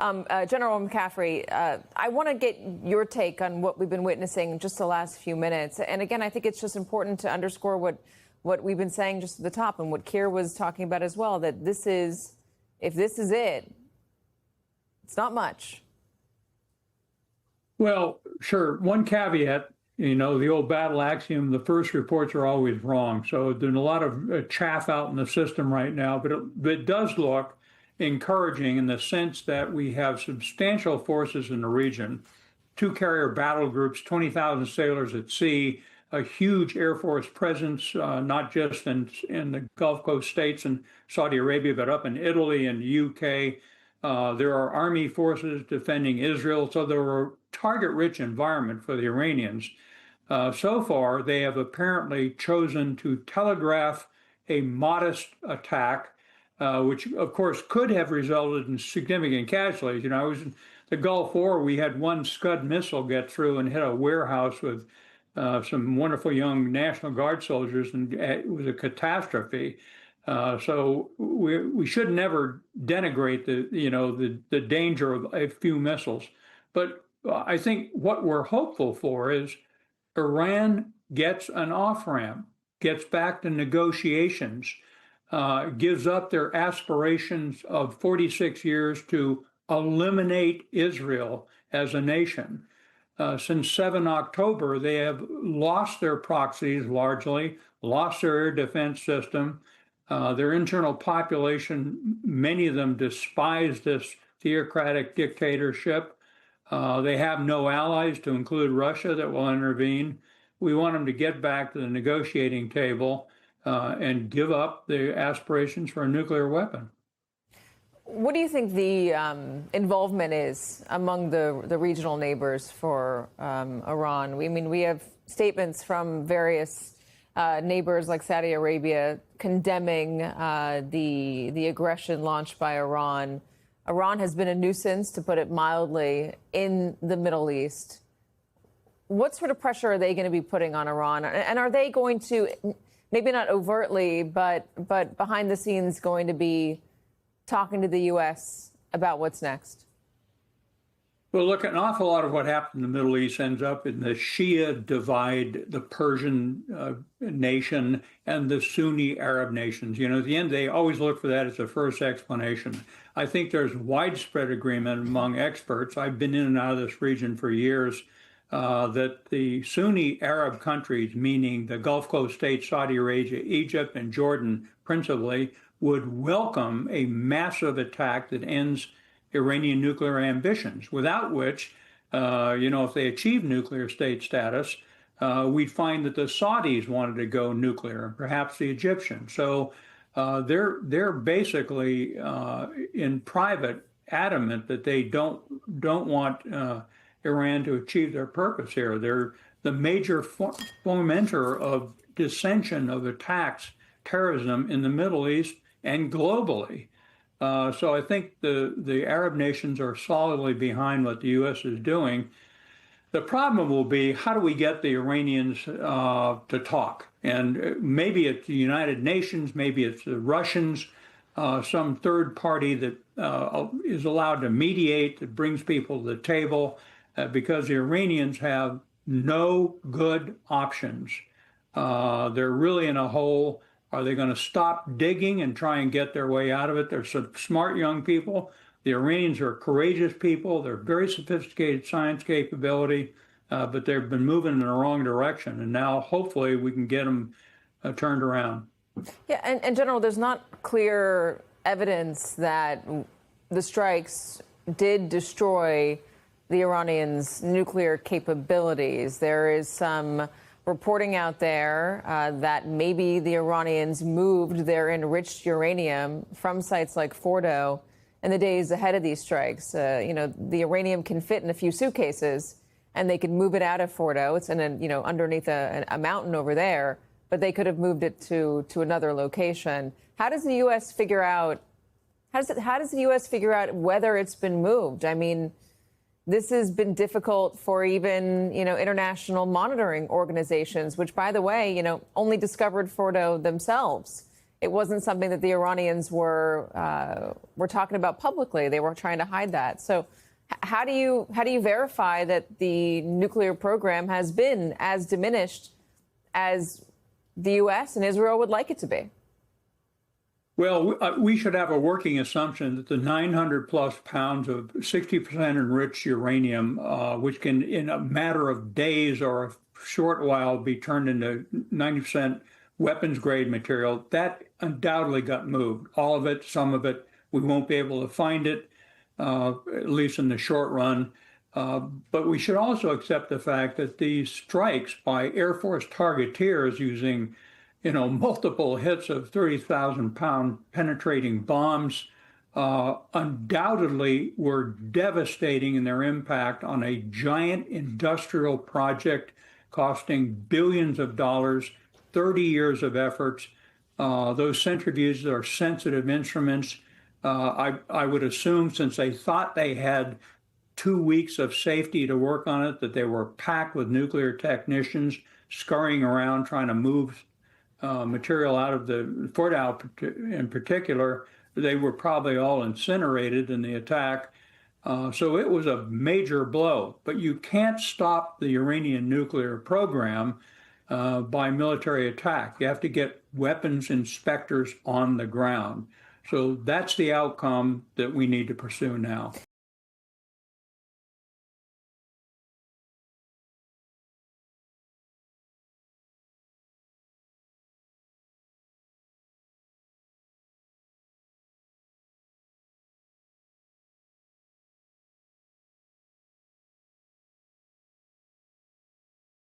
General McCaffrey, I want to get your take on what we've been witnessing just the last few minutes. And again, I think it's just important to underscore what we've been saying just at the top and what Keir was talking about as well, that this is, if this is it, it's not much. Well, sure. One caveat, the old battle axiom, the first reports are always wrong. So there's a lot of chaff out in the system right now, but it does look encouraging in the sense that we have substantial forces in the region, 2 carrier battle groups, 20,000 sailors at sea, a huge Air Force presence, not just in the Gulf Coast states and Saudi Arabia, but up in Italy and the UK. There are army forces defending Israel. So there were a target-rich environment for the Iranians. So far, they have apparently chosen to telegraph a modest attack, which, of course, could have resulted in significant casualties. I was in the Gulf War. We had one Scud missile get through and hit a warehouse with some wonderful young National Guard soldiers, and it was a catastrophe. So we should never denigrate the danger of a few missiles. But I think what we're hopeful for is Iran gets an off-ramp, gets back to negotiations, gives up their aspirations of 46 years to eliminate Israel as a nation. Since 7 October, they have lost their proxies largely, lost their air defense system. Their internal population, many of them despise this theocratic dictatorship. They have no allies, to include Russia, that will intervene. We want them to get back to the negotiating table and give up the aspirations for a nuclear weapon. What do you think the involvement is among the regional neighbors for Iran? We have statements from various neighbors like Saudi Arabia condemning the aggression launched by Iran. Iran has been a nuisance, to put it mildly, in the Middle East. What sort of pressure are they going to be putting on Iran? And are they going to, maybe not overtly, but behind the scenes, going to be talking to the U.S. about what's next? Well, look, an awful lot of what happened in the Middle East ends up in the Shia divide, the Persian nation, and the Sunni Arab nations. At the end, they always look for that as the first explanation. I think there's widespread agreement among experts. I've been in and out of this region for years, that the Sunni Arab countries, meaning the Gulf Coast states, Saudi Arabia, Egypt, and Jordan principally, would welcome a massive attack that ends Iranian nuclear ambitions, without which, if they achieve nuclear state status, we'd find that the Saudis wanted to go nuclear, and perhaps the Egyptians. So they're basically in private adamant that they don't want Iran to achieve their purpose here. They're the major fomenter of dissension, of attacks, terrorism in the Middle East and globally. So I think the Arab nations are solidly behind what the U.S. is doing. The problem will be, how do we get the Iranians to talk? And maybe it's the United Nations, maybe it's the Russians, some third party that is allowed to mediate, that brings people to the table, because the Iranians have no good options. They're really in a hole. Are they going to stop digging and try and get their way out of it? They're some smart young people. The Iranians are courageous people. They're very sophisticated science capability, but they've been moving in the wrong direction. And now, hopefully, we can get them turned around. Yeah, and General, there's not clear evidence that the strikes did destroy the Iranians' nuclear capabilities. There is some reporting out there that maybe the Iranians moved their enriched uranium from sites like Fordo in the days ahead of these strikes. The uranium can fit in a few suitcases, and they could move it out of Fordo. It's in underneath a mountain over there, but they could have moved it to another location. How does the U.S. figure out? How does the U.S. figure out whether it's been moved? This has been difficult for even, international monitoring organizations, which, by the way, only discovered Fordo themselves it wasn't something that the Iranians were talking about publicly. They were trying to hide that. So how do you verify that the nuclear program has been as diminished as the U.S. and Israel would like it to be? Well, we should have a working assumption that the 900 plus pounds of 60% enriched uranium, which can in a matter of days or a short while be turned into 90% weapons grade material, that undoubtedly got moved. All of it, some of it, we won't be able to find it, at least in the short run. But we should also accept the fact that these strikes by Air Force targeteers using multiple hits of 30,000-pound penetrating bombs undoubtedly were devastating in their impact on a giant industrial project costing billions of dollars, 30 years of efforts. Those centrifuges are sensitive instruments. I would assume, since they thought they had 2 weeks of safety to work on it, that they were packed with nuclear technicians scurrying around trying to move material out of the Fordow in particular. They were probably all incinerated in the attack. So it was a major blow. But you can't stop the Iranian nuclear program by military attack. You have to get weapons inspectors on the ground. So that's the outcome that we need to pursue now.